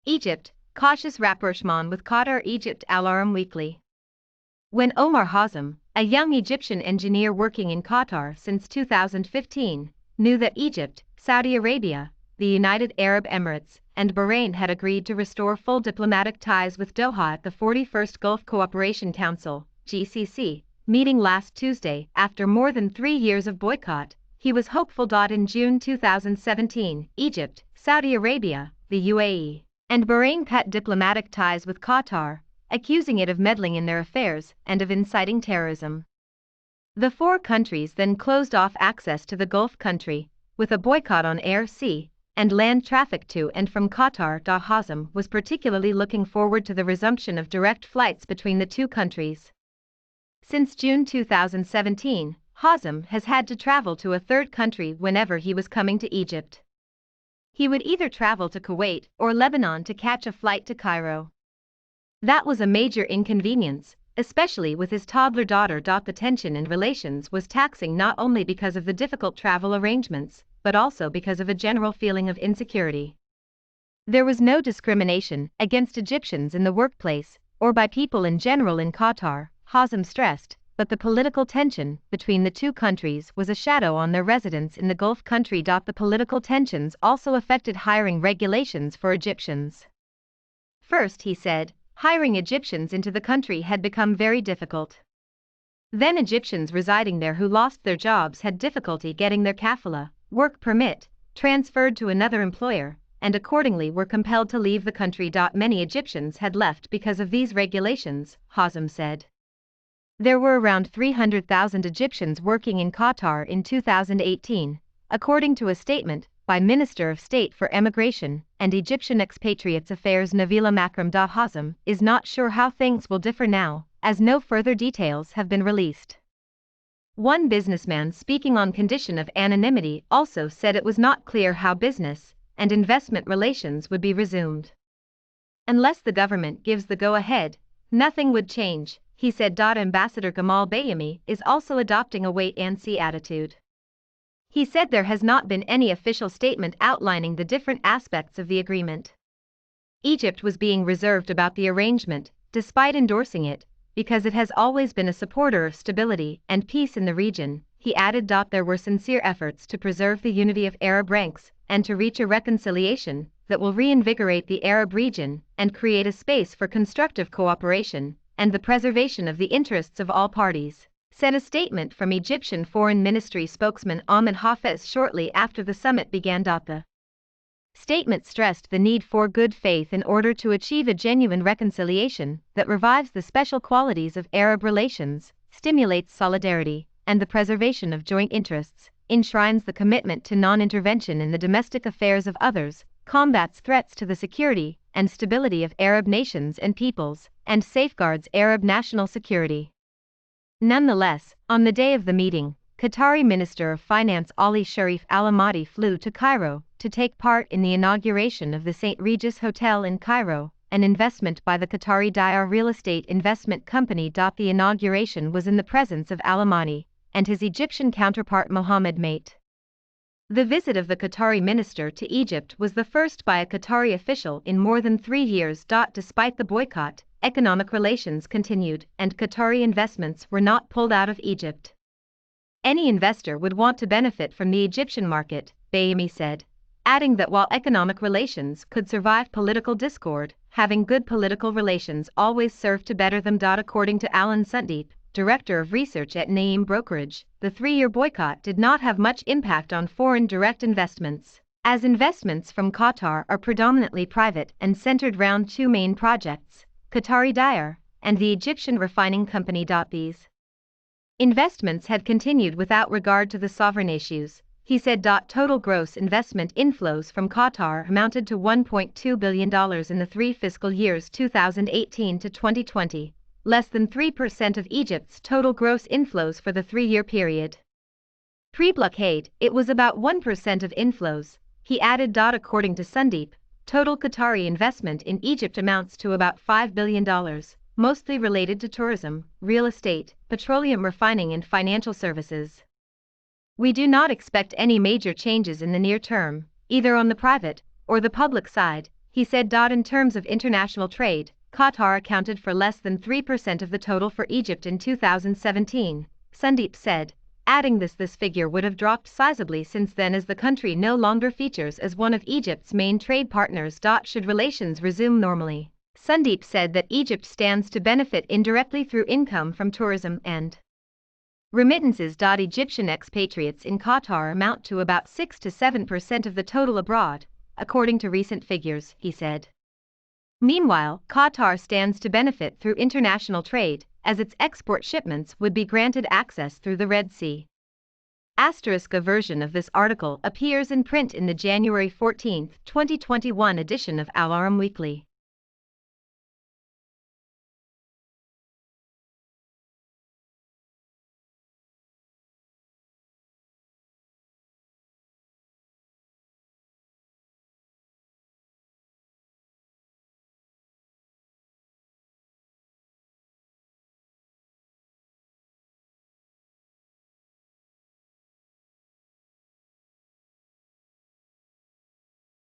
Egypt, cautious rapprochement with Qatar. Egypt. Ahram Weekly. When Omar Hazem, a young Egyptian engineer working in Qatar since 2015, knew that Egypt, Saudi Arabia, the United Arab Emirates, and Bahrain had agreed to restore full diplomatic ties with Doha at the 41st Gulf Cooperation Council (GCC) meeting last Tuesday after more than 3 years of boycott, he was hopeful. In June 2017, Egypt, Saudi Arabia, the UAE, and Bahrain cut diplomatic ties with Qatar, accusing it of meddling in their affairs and of inciting terrorism. The four countries then closed off access to the Gulf country, with a boycott on air, sea, and land traffic to and from Qatar. Hazem was particularly looking forward to the resumption of direct flights between the two countries. Since June 2017, Hazem has had to travel to a third country whenever he was coming to Egypt. He would either travel to Kuwait or Lebanon to catch a flight to Cairo. That was a major inconvenience, especially with his toddler daughter. The tension in relations was taxing not only because of the difficult travel arrangements, but also because of a general feeling of insecurity. There was no discrimination against Egyptians in the workplace, or by people in general in Qatar, Hazem stressed, but the political tension between the two countries was a shadow on their residents in the Gulf country. The political tensions also affected hiring regulations for Egyptians. First, he said, hiring Egyptians into the country had become very difficult. Then Egyptians residing there who lost their jobs had difficulty getting their kafala, work permit, transferred to another employer, and accordingly were compelled to leave the country. Many Egyptians had left because of these regulations, Hazem said. There were around 300,000 Egyptians working in Qatar in 2018, according to a statement by Minister of State for Emigration and Egyptian Expatriates Affairs Nabila Makram. Hazem is not sure how things will differ now, as no further details have been released. One businessman speaking on condition of anonymity also said it was not clear how business and investment relations would be resumed. Unless the government gives the go-ahead, nothing would change, he said. Ambassador Gamal Bayami is also adopting a wait-and-see attitude. He said there has not been any official statement outlining the different aspects of the agreement. Egypt was being reserved about the arrangement, despite endorsing it, because it has always been a supporter of stability and peace in the region, he added. There were sincere efforts to preserve the unity of Arab ranks and to reach a reconciliation that will reinvigorate the Arab region and create a space for constructive cooperation and the preservation of the interests of all parties, said a statement from Egyptian Foreign Ministry spokesman Ahmed Hafez shortly after the summit began. The statement stressed the need for good faith in order to achieve a genuine reconciliation that revives the special qualities of Arab relations, stimulates solidarity, and the preservation of joint interests, enshrines the commitment to non-intervention in the domestic affairs of others, combats threats to the security and stability of Arab nations and peoples, and safeguards Arab national security. Nonetheless, on the day of the meeting, Qatari Minister of Finance Ali Sharif Al Ahmadi flew to Cairo to take part in the inauguration of the St. Regis Hotel in Cairo, an investment by the Qatari Diar real estate investment company. The inauguration was in the presence of Al Ahmadi and his Egyptian counterpart Mohammed Mate. The visit of the Qatari minister to Egypt was the first by a Qatari official in more than 3 years. Despite the boycott, economic relations continued and Qatari investments were not pulled out of Egypt. Any investor would want to benefit from the Egyptian market, Bayami said, adding that while economic relations could survive political discord, having good political relations always served to better them. According to Alan Sundeep, director of research at Naeem Brokerage, the 3-year boycott did not have much impact on foreign direct investments, as investments from Qatar are predominantly private and centered around 2 main projects, Qatari Diar and the Egyptian refining company. These investments had continued without regard to the sovereign issues, he said. Total gross investment inflows from Qatar amounted to $1.2 billion in the 3 fiscal years 2018 to 2020, less than 3% of Egypt's total gross inflows for the 3-year period. Pre-blockade, it was about 1% of inflows, he added. According to Sundeep, total Qatari investment in Egypt amounts to about $5 billion, mostly related to tourism, real estate, petroleum refining and financial services. We do not expect any major changes in the near term, either on the private or the public side, he said. In terms of international trade, Qatar accounted for less than 3% of the total for Egypt in 2017, Sandeep said, adding this figure would have dropped sizably since then as the country no longer features as one of Egypt's main trade partners. Should relations resume normally, Sandeep said that Egypt stands to benefit indirectly through income from tourism and remittances. Egyptian expatriates in Qatar amount to about 6 to 7% of the total abroad, according to recent figures, he said. Meanwhile, Qatar stands to benefit through international trade, as its export shipments would be granted access through the Red Sea. A version of this article appears in print in the January 14, 2021 edition of Ahram Weekly.